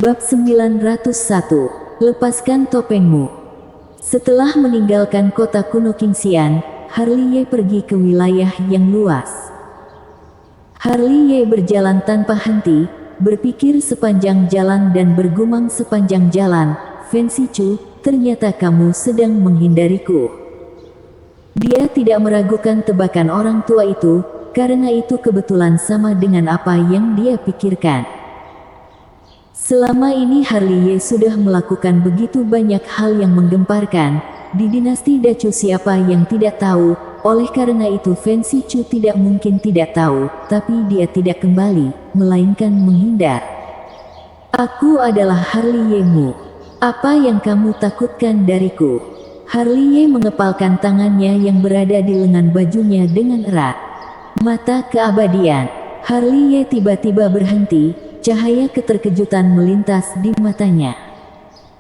Bab 901. Lepaskan topengmu. Setelah meninggalkan kota kuno Qingxian, Harley pergi ke wilayah yang luas. Harley berjalan tanpa henti, berpikir sepanjang jalan dan bergumam sepanjang jalan, "Fen Shichu, ternyata kamu sedang menghindariku." Dia tidak meragukan tebakan orang tua itu, karena itu kebetulan sama dengan apa yang dia pikirkan. Selama ini Harley sudah melakukan begitu banyak hal yang menggemparkan. Di dinasti Dacu siapa yang tidak tahu, oleh karena itu Fen Shichu tidak mungkin tidak tahu, tapi dia tidak kembali, melainkan menghindar. "Aku adalah Harley-mu. Apa yang kamu takutkan dariku?" Harley mengepalkan tangannya yang berada di lengan bajunya dengan erat. Mata keabadian. Harley tiba-tiba berhenti. Cahaya keterkejutan melintas di matanya.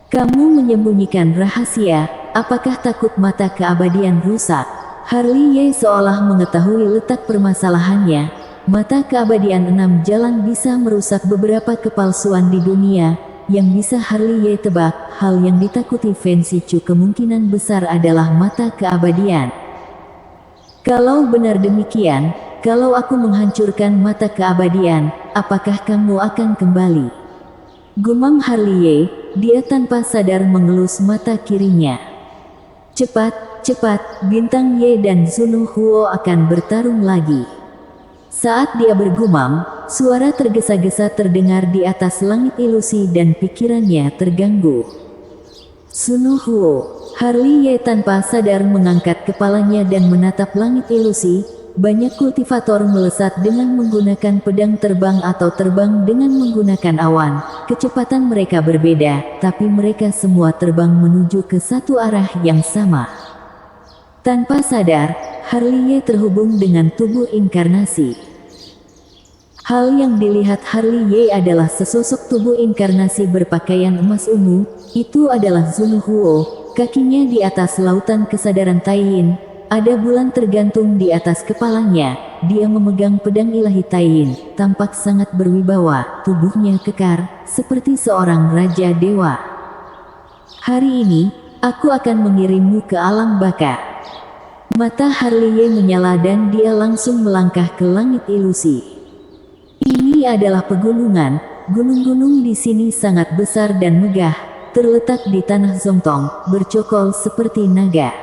"Kamu menyembunyikan rahasia, apakah takut mata keabadian rusak?" Harley seolah mengetahui letak permasalahannya. Mata keabadian 6 jalan bisa merusak beberapa kepalsuan di dunia. Yang bisa Harley tebak, hal yang ditakuti Fen Shichu kemungkinan besar adalah mata keabadian. "Kalau benar demikian, kalau aku menghancurkan mata keabadian, apakah kamu akan kembali?" Gumam Harley. Dia tanpa sadar mengelus mata kirinya. Cepat, Bintang Ye dan Zunu Huo akan bertarung lagi." Saat dia bergumam, suara tergesa-gesa terdengar di atas langit ilusi dan pikirannya terganggu. "Zunu Huo." Harley tanpa sadar mengangkat kepalanya dan menatap langit ilusi. Banyak kultivator melesat dengan menggunakan pedang terbang atau terbang dengan menggunakan awan. Kecepatan mereka berbeda, tapi mereka semua terbang menuju ke satu arah yang sama. Tanpa sadar, Harley terhubung dengan tubuh inkarnasi. Hal yang dilihat Harley adalah sesosok tubuh inkarnasi berpakaian emas ungu. Itu adalah Zunu Huo, kakinya di atas lautan kesadaran Taiyin. Ada bulan tergantung di atas kepalanya. Dia memegang pedang ilahi Taiyin, tampak sangat berwibawa, tubuhnya kekar, seperti seorang raja dewa. "Hari ini, aku akan mengirimmu ke alam baka." Mata Harley menyala dan dia langsung melangkah ke langit ilusi. Ini adalah pegunungan. Gunung-gunung di sini sangat besar dan megah, terletak di tanah Zongtong, bercokol seperti naga.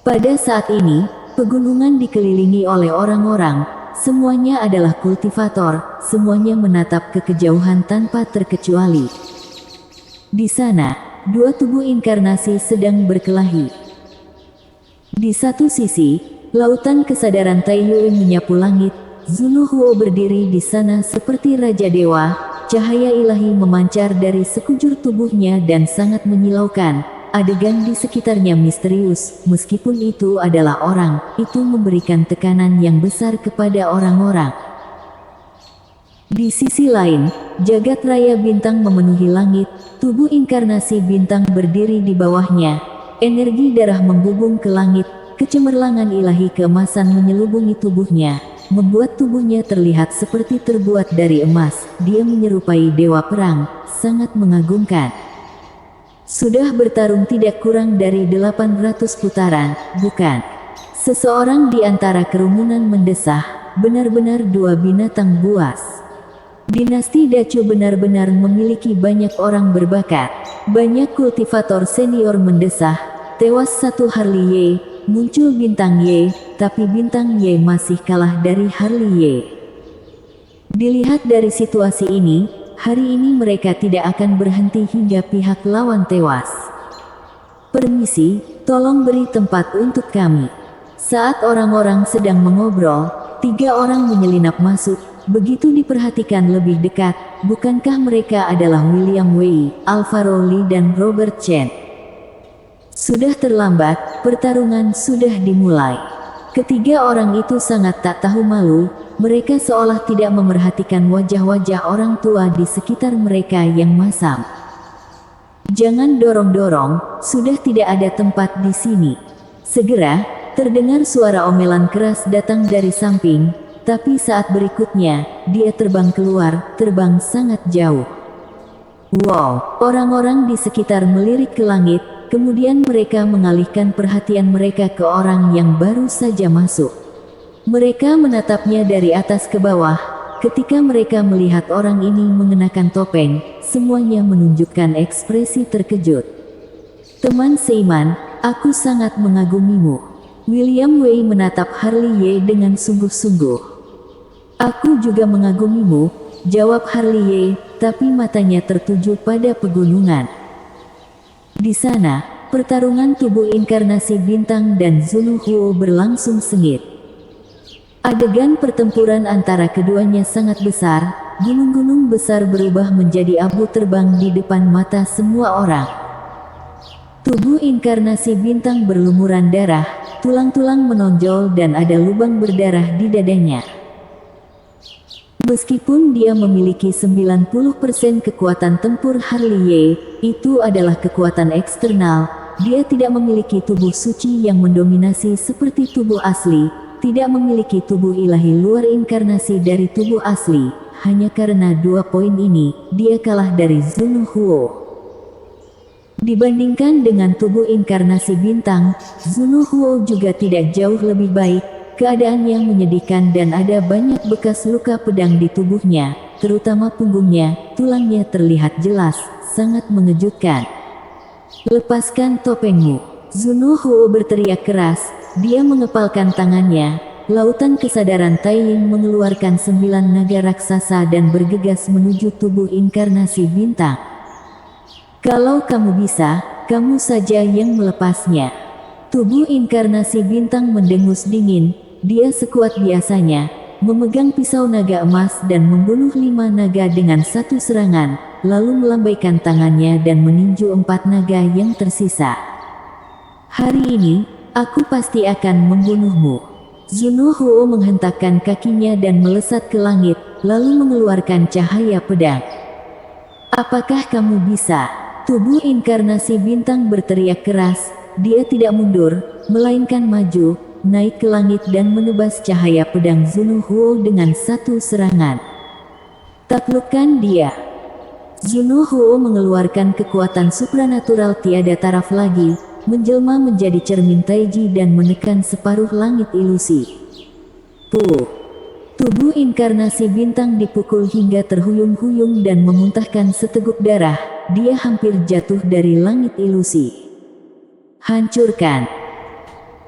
Pada saat ini, pegunungan dikelilingi oleh orang-orang. Semuanya adalah kultivator, semuanya menatap ke kejauhan tanpa terkecuali. Di sana, dua tubuh inkarnasi sedang berkelahi. Di satu sisi, lautan kesadaran Taiyuan menyapu langit. Zunu Huo berdiri di sana seperti raja dewa. Cahaya ilahi memancar dari sekujur tubuhnya dan sangat menyilaukan. Adegan di sekitarnya misterius, meskipun itu adalah orang, itu memberikan tekanan yang besar kepada orang-orang. Di sisi lain, jagat raya bintang memenuhi langit, tubuh inkarnasi bintang berdiri di bawahnya. Energi darah membubung ke langit, kecemerlangan ilahi keemasan menyelubungi tubuhnya, membuat tubuhnya terlihat seperti terbuat dari emas. Dia menyerupai dewa perang, sangat mengagumkan. Sudah bertarung tidak kurang dari 800 putaran, bukan? Seseorang di antara kerumunan mendesah, benar-benar dua binatang buas. Dinasti Dacu benar-benar memiliki banyak orang berbakat. Banyak kultivator senior mendesah, tewas satu Harley, muncul Bintang Ye, tapi Bintang Ye masih kalah dari Harley. Dilihat dari situasi ini, hari ini mereka tidak akan berhenti hingga pihak lawan tewas. "Permisi, tolong beri tempat untuk kami." Saat orang-orang sedang mengobrol, 3 orang menyelinap masuk. Begitu diperhatikan lebih dekat, bukankah mereka adalah William Wei, Alvaro Lee dan Robert Chen? Sudah terlambat, pertarungan sudah dimulai. Ketiga orang itu sangat tak tahu malu. Mereka seolah tidak memerhatikan wajah-wajah orang tua di sekitar mereka yang masam. "Jangan dorong-dorong, sudah tidak ada tempat di sini." Segera, terdengar suara omelan keras datang dari samping, tapi saat berikutnya, dia terbang keluar, terbang sangat jauh. Wow, orang-orang di sekitar melirik ke langit, kemudian mereka mengalihkan perhatian mereka ke orang yang baru saja masuk. Mereka menatapnya dari atas ke bawah. Ketika mereka melihat orang ini mengenakan topeng, semuanya menunjukkan ekspresi terkejut. Teman seiman, aku sangat mengagumimu. William Wei menatap Harley Ye dengan sungguh-sungguh. Aku juga mengagumimu, jawab Harley Ye, tapi matanya tertuju pada pegunungan. Di sana, pertarungan tubuh inkarnasi bintang dan Zunu Huo berlangsung sengit. Adegan pertempuran antara keduanya sangat besar, gunung-gunung besar berubah menjadi abu terbang di depan mata semua orang. Tubuh inkarnasi bintang berlumuran darah, tulang-tulang menonjol dan ada lubang berdarah di dadanya. Meskipun dia memiliki 90% kekuatan tempur Harley Ye, itu adalah kekuatan eksternal, dia tidak memiliki tubuh suci yang mendominasi seperti tubuh asli, tidak memiliki tubuh ilahi luar inkarnasi dari tubuh asli. Hanya karena 2 poin ini, dia kalah dari Zunu Huo. Dibandingkan dengan tubuh inkarnasi bintang, Zunu Huo juga tidak jauh lebih baik. Keadaannya menyedihkan dan ada banyak bekas luka pedang di tubuhnya, terutama punggungnya, tulangnya terlihat jelas, sangat mengejutkan. Lepaskan topengmu, Zunu Huo berteriak keras, dia mengepalkan tangannya, lautan kesadaran Taiying mengeluarkan 9 naga raksasa dan bergegas menuju tubuh inkarnasi bintang. Kalau kamu bisa, kamu saja yang melepasnya. Tubuh inkarnasi bintang mendengus dingin. Dia sekuat biasanya, memegang pisau naga emas dan membunuh 5 naga dengan satu serangan, lalu melambaikan tangannya dan meninju 4 naga yang tersisa. Hari ini, aku pasti akan membunuhmu. Zunu Huo menghentakkan kakinya dan melesat ke langit, lalu mengeluarkan cahaya pedang. Apakah kamu bisa? Tubuh inkarnasi bintang berteriak keras, dia tidak mundur, melainkan maju, naik ke langit dan menebas cahaya pedang Zunu Huo dengan satu serangan. Taklukkan dia. Zunu Huo mengeluarkan kekuatan supranatural tiada taraf lagi, menjelma menjadi cermin Taiji dan menekan separuh langit ilusi. Tubuh inkarnasi bintang dipukul hingga terhuyung-huyung dan memuntahkan seteguk darah, dia hampir jatuh dari langit ilusi. Hancurkan.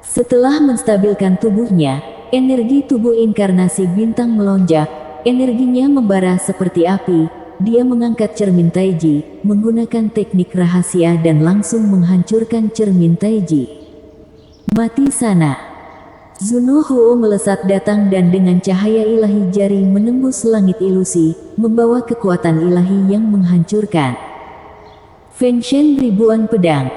Setelah menstabilkan tubuhnya, energi tubuh inkarnasi bintang melonjak, energinya membara seperti api, dia mengangkat cermin Taiji, menggunakan teknik rahasia dan langsung menghancurkan cermin Taiji. Mati sana. Zunu Huo melesat datang dan dengan cahaya ilahi jari menembus langit ilusi, membawa kekuatan ilahi yang menghancurkan. Feng Shen ribuan pedang.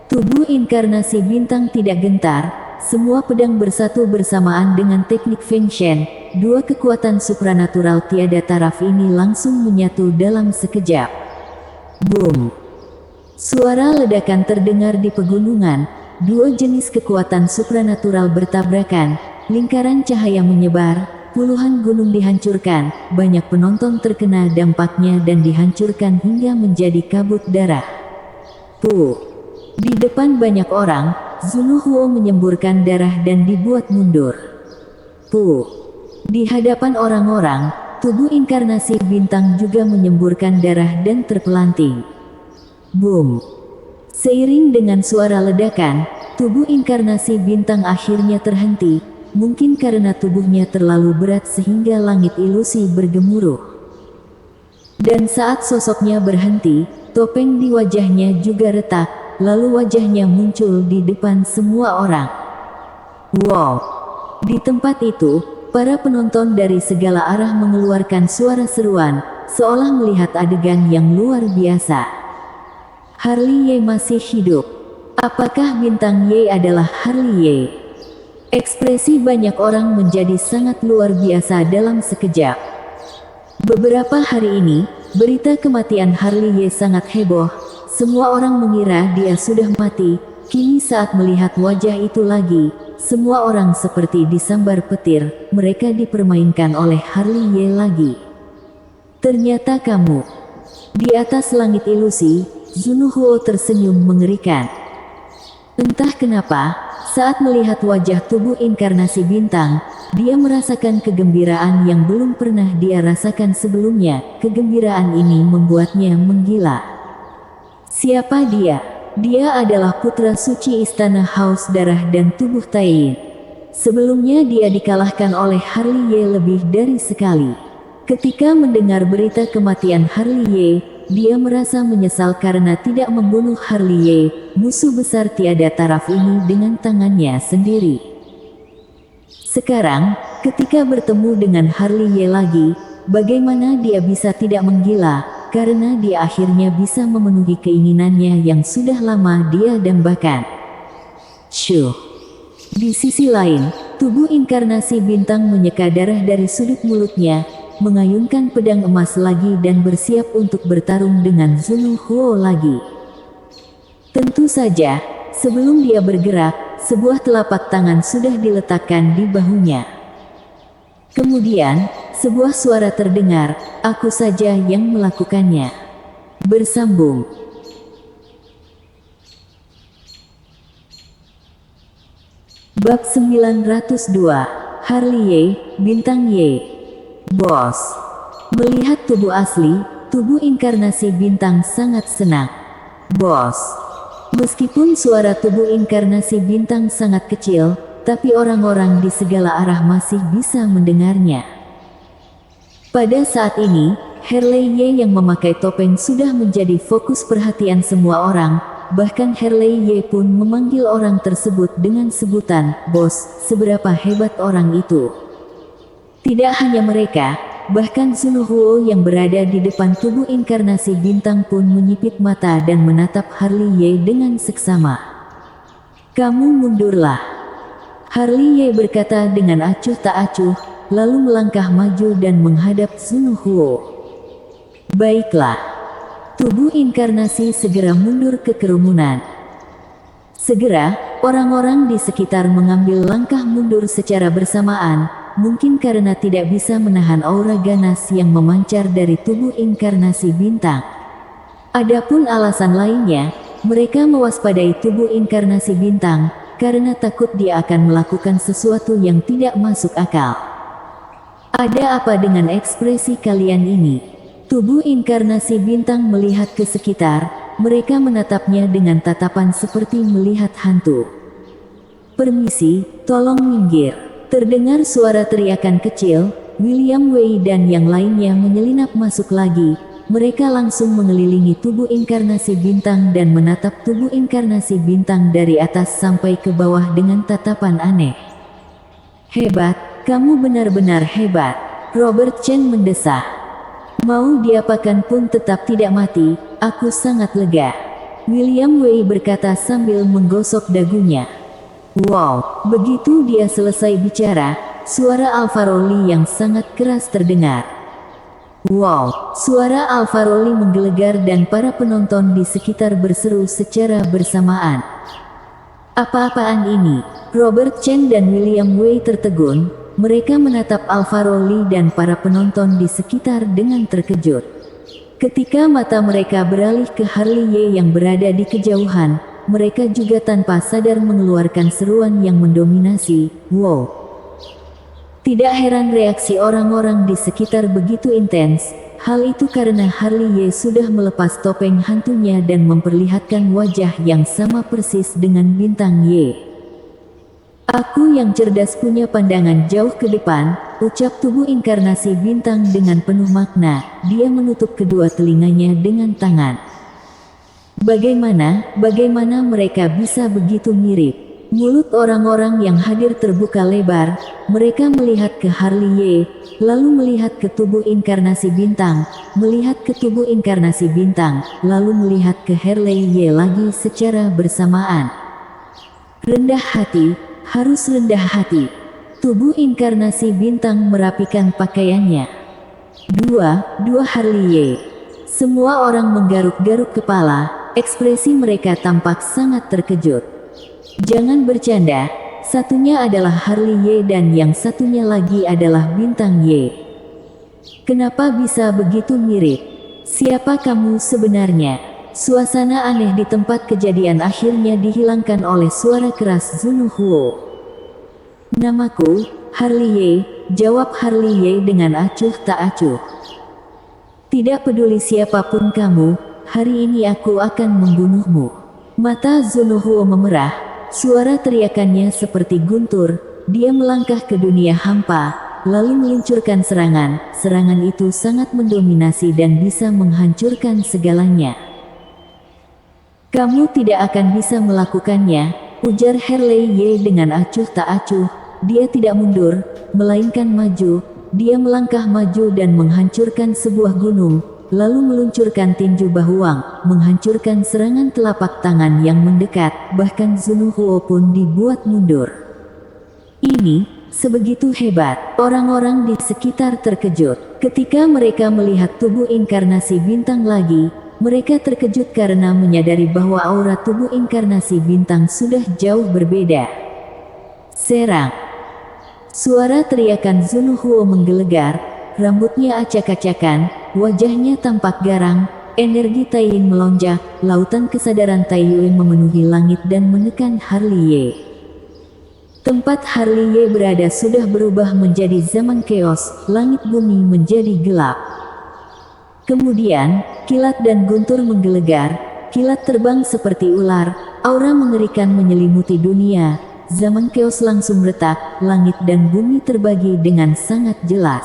Tubuh inkarnasi bintang tidak gentar, semua pedang bersatu bersamaan dengan teknik Feng Shen, 2 kekuatan supranatural tiada taraf ini langsung menyatu dalam sekejap. Boom! Suara ledakan terdengar di pegunungan, 2 jenis kekuatan supranatural bertabrakan, lingkaran cahaya menyebar, puluhan gunung dihancurkan, banyak penonton terkena dampaknya dan dihancurkan hingga menjadi kabut darah. Di depan banyak orang, Zunu Huo menyemburkan darah dan dibuat mundur. Di hadapan orang-orang, tubuh inkarnasi bintang juga menyemburkan darah dan terpelanting. Boom! Seiring dengan suara ledakan, tubuh inkarnasi bintang akhirnya terhenti, mungkin karena tubuhnya terlalu berat sehingga langit ilusi bergemuruh. Dan saat sosoknya berhenti, topeng di wajahnya juga retak, lalu wajahnya muncul di depan semua orang. Wow! Di tempat itu, para penonton dari segala arah mengeluarkan suara seruan, seolah melihat adegan yang luar biasa. Harley Ye masih hidup. Apakah bintang Ye adalah Harley Ye? Ekspresi banyak orang menjadi sangat luar biasa dalam sekejap. Beberapa hari ini, berita kematian Harley Ye sangat heboh. Semua orang mengira dia sudah mati. Kini saat melihat wajah itu lagi, semua orang seperti disambar petir. Mereka dipermainkan oleh Harley Ye lagi. Ternyata kamu. Di atas langit ilusi, Zunuhuo tersenyum mengerikan. Entah kenapa, saat melihat wajah tubuh inkarnasi bintang, dia merasakan kegembiraan yang belum pernah dia rasakan sebelumnya. Kegembiraan ini membuatnya menggila. Siapa dia? Dia adalah putra suci istana haus darah dan tubuh Taiyin. Sebelumnya dia dikalahkan oleh Harley Ye lebih dari sekali. Ketika mendengar berita kematian Harley Ye, dia merasa menyesal karena tidak membunuh Harley Ye, musuh besar tiada taraf ini dengan tangannya sendiri. Sekarang, ketika bertemu dengan Harley Ye lagi, bagaimana dia bisa tidak menggila, karena dia akhirnya bisa memenuhi keinginannya yang sudah lama dia dambakan. Syuh. Di sisi lain, tubuh inkarnasi bintang menyeka darah dari sudut mulutnya, mengayunkan pedang emas lagi dan bersiap untuk bertarung dengan Zunuhuo lagi. Tentu saja, sebelum dia bergerak, sebuah telapak tangan sudah diletakkan di bahunya. Kemudian, sebuah suara terdengar, "Aku saja yang melakukannya." Bersambung. Bab 902, Harley Ye, Bintang Ye. Bos. Melihat tubuh asli, tubuh inkarnasi bintang sangat senang. Bos. Meskipun suara tubuh inkarnasi bintang sangat kecil, tapi orang-orang di segala arah masih bisa mendengarnya. Pada saat ini, Harley Ye yang memakai topeng sudah menjadi fokus perhatian semua orang, bahkan Harley Ye pun memanggil orang tersebut dengan sebutan, "Bos, seberapa hebat orang itu." Tidak hanya mereka, bahkan Zunuhuo yang berada di depan tubuh inkarnasi bintang pun menyipit mata dan menatap Harley Ye dengan seksama. "Kamu mundurlah." Harley Ye berkata dengan acuh tak acuh, lalu melangkah maju dan menghadap Zunuhuo. "Baiklah." Tubuh inkarnasi segera mundur ke kerumunan. Segera, orang-orang di sekitar mengambil langkah mundur secara bersamaan, mungkin karena tidak bisa menahan aura ganas yang memancar dari tubuh inkarnasi bintang. Adapun alasan lainnya, mereka mewaspadai tubuh inkarnasi bintang, karena takut dia akan melakukan sesuatu yang tidak masuk akal. "Ada apa dengan ekspresi kalian ini?" Tubuh inkarnasi bintang melihat ke sekitar, mereka menatapnya dengan tatapan seperti melihat hantu. "Permisi, tolong minggir." Terdengar suara teriakan kecil, William Wei dan yang lainnya menyelinap masuk lagi. Mereka langsung mengelilingi tubuh inkarnasi bintang dan menatap tubuh inkarnasi bintang dari atas sampai ke bawah dengan tatapan aneh. "Hebat, kamu benar-benar hebat," Robert Chen mendesah. "Mau diapakan pun tetap tidak mati, aku sangat lega." William Wei berkata sambil menggosok dagunya. Wow, begitu dia selesai bicara, suara Alvaro Lee yang sangat keras terdengar. Wow, suara Alvaro Lee menggelegar dan para penonton di sekitar berseru secara bersamaan. "Apa-apaan ini?" Robert Chen dan William Wei tertegun, mereka menatap Alvaro Lee dan para penonton di sekitar dengan terkejut. Ketika mata mereka beralih ke Harley Ye yang berada di kejauhan, mereka juga tanpa sadar mengeluarkan seruan yang mendominasi, "Wow!" Tidak heran reaksi orang-orang di sekitar begitu intens, hal itu karena Harley Ye sudah melepas topeng hantunya dan memperlihatkan wajah yang sama persis dengan Bintang Ye. "Aku yang cerdas punya pandangan jauh ke depan," ucap tubuh inkarnasi bintang dengan penuh makna. Dia menutup kedua telinganya dengan tangan. Bagaimana mereka bisa begitu mirip? Mulut orang-orang yang hadir terbuka lebar, mereka melihat ke Harley Ye, lalu melihat ke tubuh inkarnasi bintang, melihat ke tubuh inkarnasi bintang, lalu melihat ke Harley Ye lagi secara bersamaan. Rendah hati, harus rendah hati. Tubuh inkarnasi bintang merapikan pakaiannya. Dua Harley Ye. Semua orang menggaruk-garuk kepala. Ekspresi mereka tampak sangat terkejut. "Jangan bercanda, satunya adalah Harley Ye dan yang satunya lagi adalah Bintang Ye. Kenapa bisa begitu mirip?" Siapa kamu sebenarnya? Suasana aneh di tempat kejadian akhirnya dihilangkan oleh suara keras Zunuhuo. Namaku, Harley Ye, jawab Harley Ye dengan acuh tak acuh. Tidak peduli siapapun kamu, hari ini aku akan membunuhmu. Mata Zunuhuo memerah, suara teriakannya seperti guntur, dia melangkah ke dunia hampa, lalu meluncurkan serangan. Serangan itu sangat mendominasi dan bisa menghancurkan segalanya. Kamu tidak akan bisa melakukannya, ujar Harley Ye dengan acuh tak acuh. Dia tidak mundur, melainkan maju. Dia melangkah maju dan menghancurkan sebuah gunung, lalu meluncurkan tinju bahuang, menghancurkan serangan telapak tangan yang mendekat, bahkan Zunuhuo pun dibuat mundur. Ini sebegitu hebat. Orang-orang di sekitar terkejut. Ketika mereka melihat tubuh inkarnasi bintang lagi, mereka terkejut karena menyadari bahwa aura tubuh inkarnasi bintang sudah jauh berbeda. Serang! Suara teriakan Zunuhuo menggelegar, rambutnya acak-acakan, wajahnya tampak garang, energi Taiyin melonjak, lautan kesadaran Taiyue memenuhi langit dan menekan Harley Ye. Tempat Harley Ye berada sudah berubah menjadi zaman keos, langit bumi menjadi gelap. Kemudian, kilat dan guntur menggelegar, kilat terbang seperti ular, aura mengerikan menyelimuti dunia, zaman keos langsung retak, langit dan bumi terbagi dengan sangat jelas.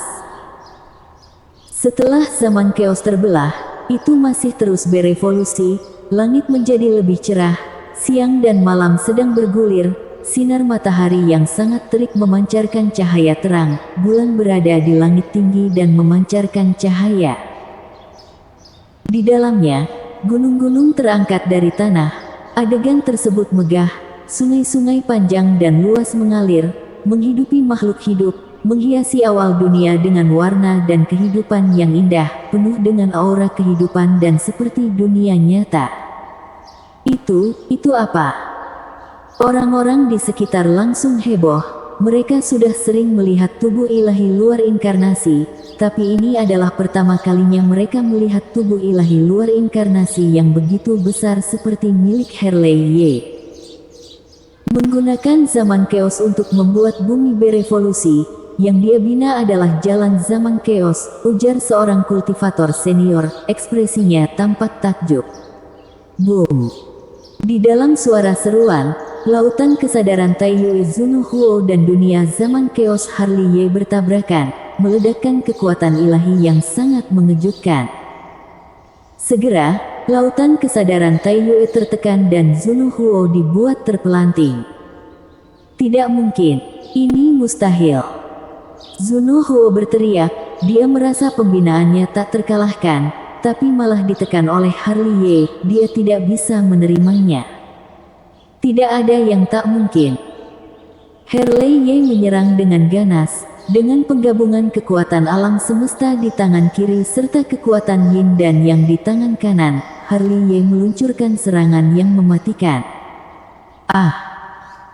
Setelah zaman keos terbelah, itu masih terus berevolusi, langit menjadi lebih cerah, siang dan malam sedang bergulir, sinar matahari yang sangat terik memancarkan cahaya terang, bulan berada di langit tinggi dan memancarkan cahaya. Di dalamnya, gunung-gunung terangkat dari tanah, adegan tersebut megah, sungai-sungai panjang dan luas mengalir, menghidupi makhluk hidup, menghiasi awal dunia dengan warna dan kehidupan yang indah, penuh dengan aura kehidupan dan seperti dunia nyata. Itu apa? Orang-orang di sekitar langsung heboh. Mereka sudah sering melihat tubuh ilahi luar inkarnasi, tapi ini adalah pertama kalinya mereka melihat tubuh ilahi luar inkarnasi yang begitu besar seperti milik Harley Ye. Menggunakan zaman keos untuk membuat bumi berevolusi, yang dia bina adalah jalan zaman keos, ujar seorang kultivator senior, ekspresinya tampak takjub. Boom! Di dalam suara seruan, lautan kesadaran Taiyue Zunuhuo dan dunia zaman keos Harley Ye bertabrakan, meledakkan kekuatan ilahi yang sangat mengejutkan. Segera, lautan kesadaran Taiyue tertekan dan Zunuhuo dibuat terpelanting. Tidak mungkin, ini mustahil. Zunuhuo berteriak, dia merasa pembinaannya tak terkalahkan, tapi malah ditekan oleh Harley Ye, dia tidak bisa menerimanya. Tidak ada yang tak mungkin. Harley Ye menyerang dengan ganas, dengan penggabungan kekuatan alam semesta di tangan kiri serta kekuatan Yin dan Yang di tangan kanan, Harley Ye meluncurkan serangan yang mematikan. Ah!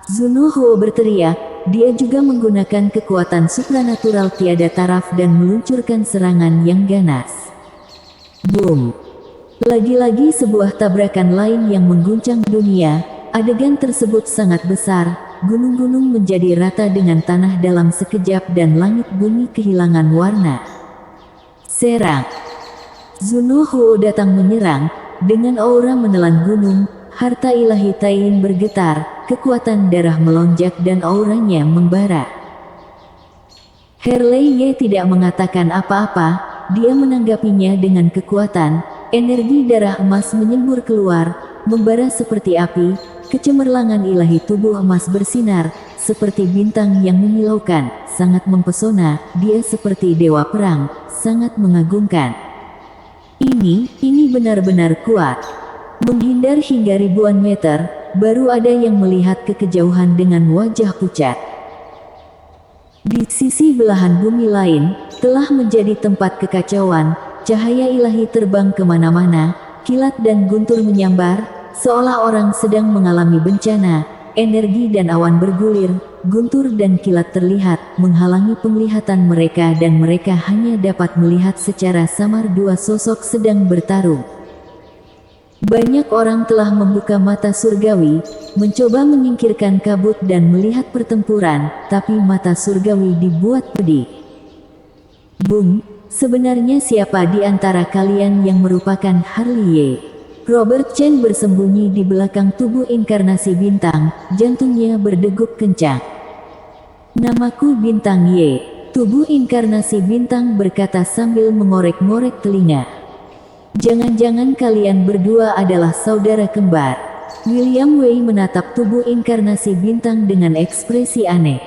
Zunuhuo berteriak, dia juga menggunakan kekuatan supranatural tiada taraf dan meluncurkan serangan yang ganas. Boom! Lagi-lagi sebuah tabrakan lain yang mengguncang dunia, adegan tersebut sangat besar, gunung-gunung menjadi rata dengan tanah dalam sekejap dan langit bumi kehilangan warna. Serang! Zunuhuo datang menyerang, dengan aura menelan gunung, harta ilahi Taiyin bergetar, kekuatan darah melonjak dan auranya membara. Harley Ye tidak mengatakan apa-apa, dia menanggapinya dengan kekuatan, energi darah emas menyembur keluar, membara seperti api, kecemerlangan ilahi tubuh emas bersinar, seperti bintang yang menyilaukan, sangat mempesona, dia seperti dewa perang, sangat mengagumkan. Ini benar-benar kuat. Menghindar hingga ribuan meter, baru ada yang melihat ke kejauhan dengan wajah pucat. Di sisi belahan bumi lain, telah menjadi tempat kekacauan, cahaya ilahi terbang kemana-mana, kilat dan guntur menyambar, seolah orang sedang mengalami bencana, energi dan awan bergulir, guntur dan kilat terlihat, menghalangi penglihatan mereka dan mereka hanya dapat melihat secara samar dua sosok sedang bertarung. Banyak orang telah membuka mata surgawi, mencoba menyingkirkan kabut dan melihat pertempuran, tapi mata surgawi dibuat pedih. Bung, sebenarnya siapa di antara kalian yang merupakan Harley Ye? Robert Chen bersembunyi di belakang tubuh inkarnasi bintang, jantungnya berdegup kencang. Namaku Bintang Ye, tubuh inkarnasi bintang berkata sambil mengorek-ngorek telinga. Jangan-jangan kalian berdua adalah saudara kembar. William Wei menatap tubuh inkarnasi bintang dengan ekspresi aneh.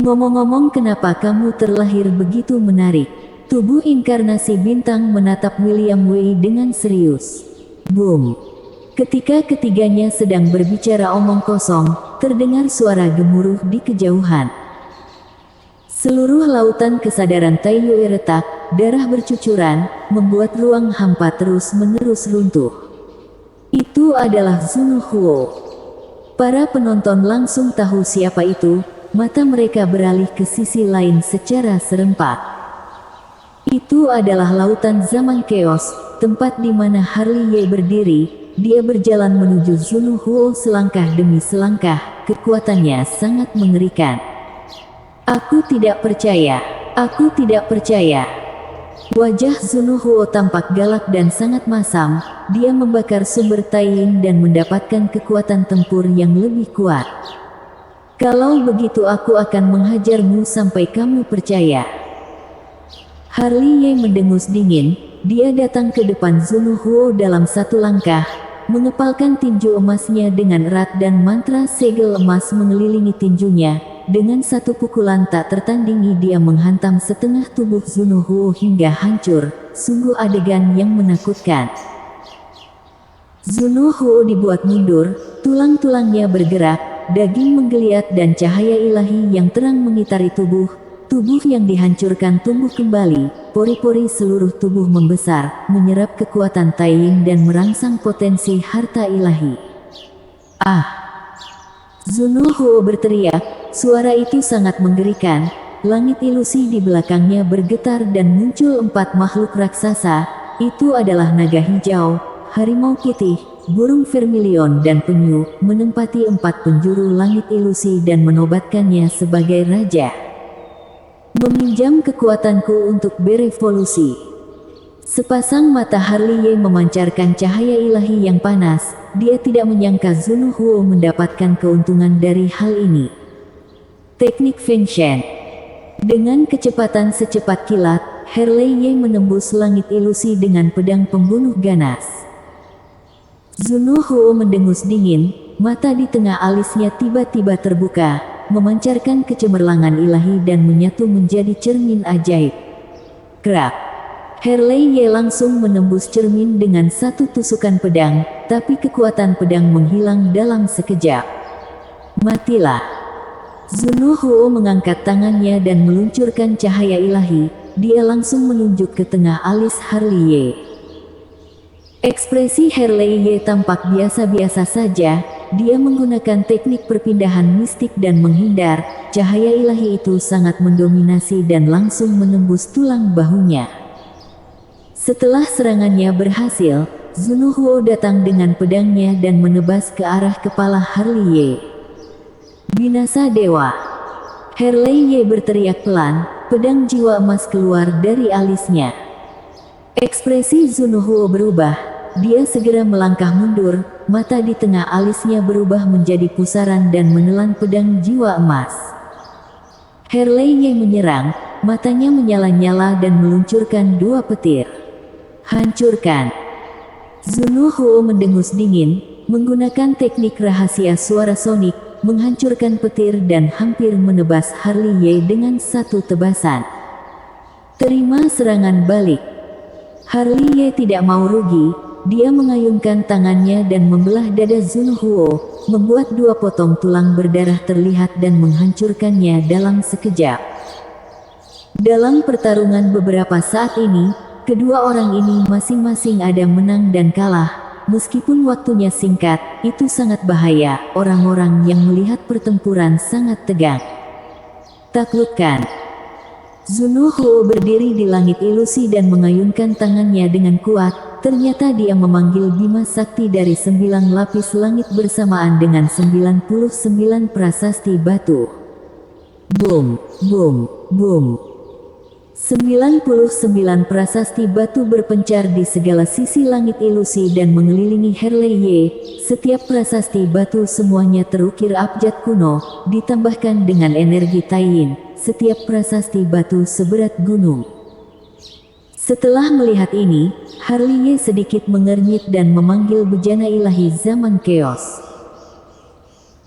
Ngomong-ngomong, kenapa kamu terlahir begitu menarik? Tubuh inkarnasi bintang menatap William Wei dengan serius. Boom. Ketika ketiganya sedang berbicara omong kosong, terdengar suara gemuruh di kejauhan. Seluruh lautan kesadaran Taiyue retak, darah bercucuran, membuat ruang hampa terus-menerus runtuh. Itu adalah Zunu Huo. Para penonton langsung tahu siapa itu, mata mereka beralih ke sisi lain secara serempak. Itu adalah lautan zaman Chaos, tempat di mana Harley Ye berdiri. Dia berjalan menuju Zunu Huo selangkah demi selangkah, kekuatannya sangat mengerikan. Aku tidak percaya. Aku tidak percaya. Wajah Zunu Huo tampak galak dan sangat masam. Dia membakar sumber Taiyin dan mendapatkan kekuatan tempur yang lebih kuat. Kalau begitu aku akan menghajarmu sampai kamu percaya. Harley Ye mendengus dingin. Dia datang ke depan Zunu Huo dalam satu langkah, mengepalkan tinju emasnya dengan erat dan mantra segel emas mengelilingi tinjunya. Dengan satu pukulan tak tertandingi dia menghantam setengah tubuh Zunu Huo hingga hancur, sungguh adegan yang menakutkan. Zunu Huo dibuat mundur, tulang-tulangnya bergerak, daging menggeliat dan cahaya ilahi yang terang mengitari tubuh yang dihancurkan tumbuh kembali, pori-pori seluruh tubuh membesar, menyerap kekuatan Taiyin dan merangsang potensi harta ilahi. Ah! Zunu Huo berteriak. Suara itu sangat mengerikan, langit ilusi di belakangnya bergetar dan muncul 4 makhluk raksasa. Itu adalah naga hijau, harimau putih, burung vermilion dan penyu, menempati 4 penjuru langit ilusi dan menobatkannya sebagai raja. Meminjam kekuatanku untuk berevolusi. Sepasang mata Harley Ye memancarkan cahaya ilahi yang panas. Dia tidak menyangka Zunu Huo mendapatkan keuntungan dari hal ini. Teknik Feng Shen. Dengan kecepatan secepat kilat, Harley Ye menembus langit ilusi dengan pedang pembunuh ganas. Zunu Huo mendengus dingin, mata di tengah alisnya tiba-tiba terbuka, memancarkan kecemerlangan ilahi dan menyatu menjadi cermin ajaib. Gerak. Harley Ye langsung menembus cermin dengan satu tusukan pedang, tapi kekuatan pedang menghilang dalam sekejap. Matilah. Zunu Huo mengangkat tangannya dan meluncurkan cahaya ilahi. Dia langsung menunjuk ke tengah alis Harley Ye. Ekspresi Harley Ye tampak biasa-biasa saja. Dia menggunakan teknik perpindahan mistik dan menghindar. Cahaya ilahi itu sangat mendominasi dan langsung menembus tulang bahunya. Setelah serangannya berhasil, Zunu Huo datang dengan pedangnya dan menebas ke arah kepala Harley Ye. Binasa Dewa. Harley Ye berteriak pelan, pedang jiwa emas keluar dari alisnya. Ekspresi Zunu Huo berubah, dia segera melangkah mundur, mata di tengah alisnya berubah menjadi pusaran dan menelan pedang jiwa emas. Harley Ye menyerang, matanya menyala-nyala dan meluncurkan 2 petir. Hancurkan. Zunu Huo mendengus dingin, menggunakan teknik rahasia suara sonik, menghancurkan petir dan hampir menebas Harley Ye dengan satu tebasan. Terima serangan balik. Harley Ye tidak mau rugi, dia mengayunkan tangannya dan membelah dada Zunu Huo, membuat 2 potong tulang berdarah terlihat dan menghancurkannya dalam sekejap. Dalam pertarungan beberapa saat ini, kedua orang ini masing-masing ada menang dan kalah. meskipun waktunya singkat, itu sangat bahaya. Orang-orang yang melihat pertempuran sangat tegang. Taklukkan. Zunohuo berdiri di langit ilusi dan mengayunkan tangannya dengan kuat. Ternyata dia memanggil Bima Sakti dari 9 lapis langit bersamaan dengan 99 prasasti batu. Boom, boom, boom. 99 prasasti batu berpencar di segala sisi langit ilusi dan mengelilingi Herleye. Setiap prasasti batu semuanya terukir abjad kuno, ditambahkan dengan energi Taiyin. Setiap prasasti batu seberat gunung. Setelah melihat ini, Herleye sedikit mengernyit dan memanggil bejana ilahi zaman Chaos.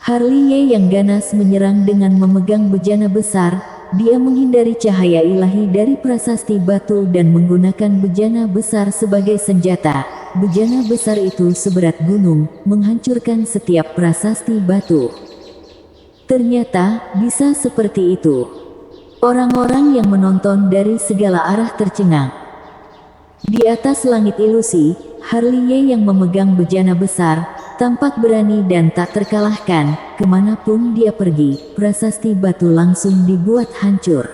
Herleye yang ganas menyerang dengan memegang bejana besar. Dia menghindari cahaya ilahi dari prasasti batu dan menggunakan bejana besar sebagai senjata. Bejana besar itu seberat gunung, menghancurkan setiap prasasti batu. Ternyata, bisa seperti itu. Orang-orang yang menonton dari segala arah tercengang. Di atas langit ilusi, Herleye yang memegang bejana besar, tampak berani dan tak terkalahkan. Kemanapun dia pergi, prasasti batu langsung dibuat hancur.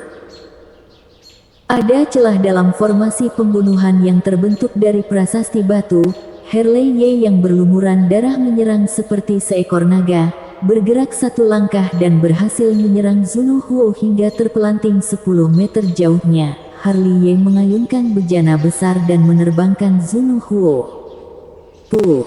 Ada celah dalam formasi pembunuhan yang terbentuk dari prasasti batu. Herleye yang berlumuran darah menyerang seperti seekor naga, bergerak satu langkah dan berhasil menyerang Zunohuo hingga terpelanting 10 meter jauhnya. Herleye mengayunkan bejana besar dan menerbangkan Zunohuo. Puh!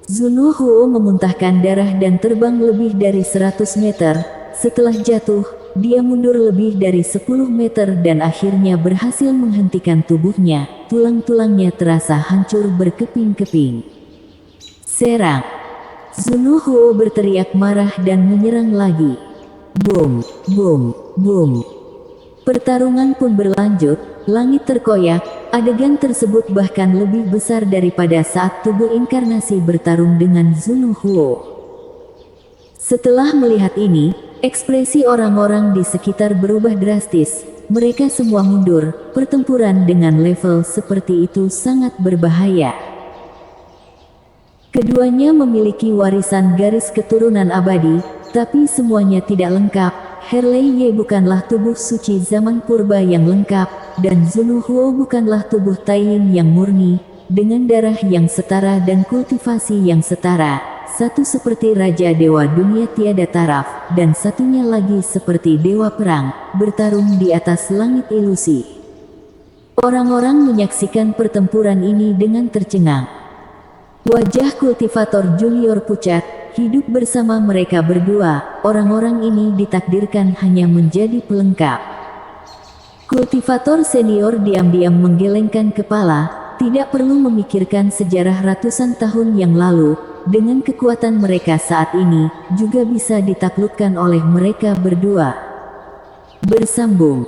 Zunohuo memuntahkan darah dan terbang lebih dari 100 meter. Setelah jatuh, dia mundur lebih dari 10 meter dan akhirnya berhasil menghentikan tubuhnya. Tulang-tulangnya terasa hancur berkeping-keping. Serang! Zunohuo berteriak marah dan menyerang lagi. Boom, boom, boom. Pertarungan pun berlanjut, langit terkoyak. Adegan tersebut bahkan lebih besar daripada saat tubuh inkarnasi bertarung dengan Zunohuo. Setelah melihat ini, ekspresi orang-orang di sekitar berubah drastis. Mereka semua mundur. Pertempuran dengan level seperti itu sangat berbahaya. Keduanya memiliki warisan garis keturunan abadi, tapi semuanya tidak lengkap. Herleye bukanlah tubuh suci zaman purba yang lengkap, dan Zunohuo bukanlah tubuh Taiyin yang murni, dengan darah yang setara dan kultivasi yang setara. Satu seperti Raja Dewa Dunia tiada taraf, dan satunya lagi seperti Dewa Perang, bertarung di atas langit ilusi. Orang-orang menyaksikan pertempuran ini dengan tercengang. Wajah kultivator junior pucat. Hidup bersama mereka berdua, orang-orang ini ditakdirkan hanya menjadi pelengkap. Kultivator senior diam-diam menggelengkan kepala, tidak perlu memikirkan sejarah ratusan tahun yang lalu, dengan kekuatan mereka saat ini, juga bisa ditaklukkan oleh mereka berdua. Bersambung.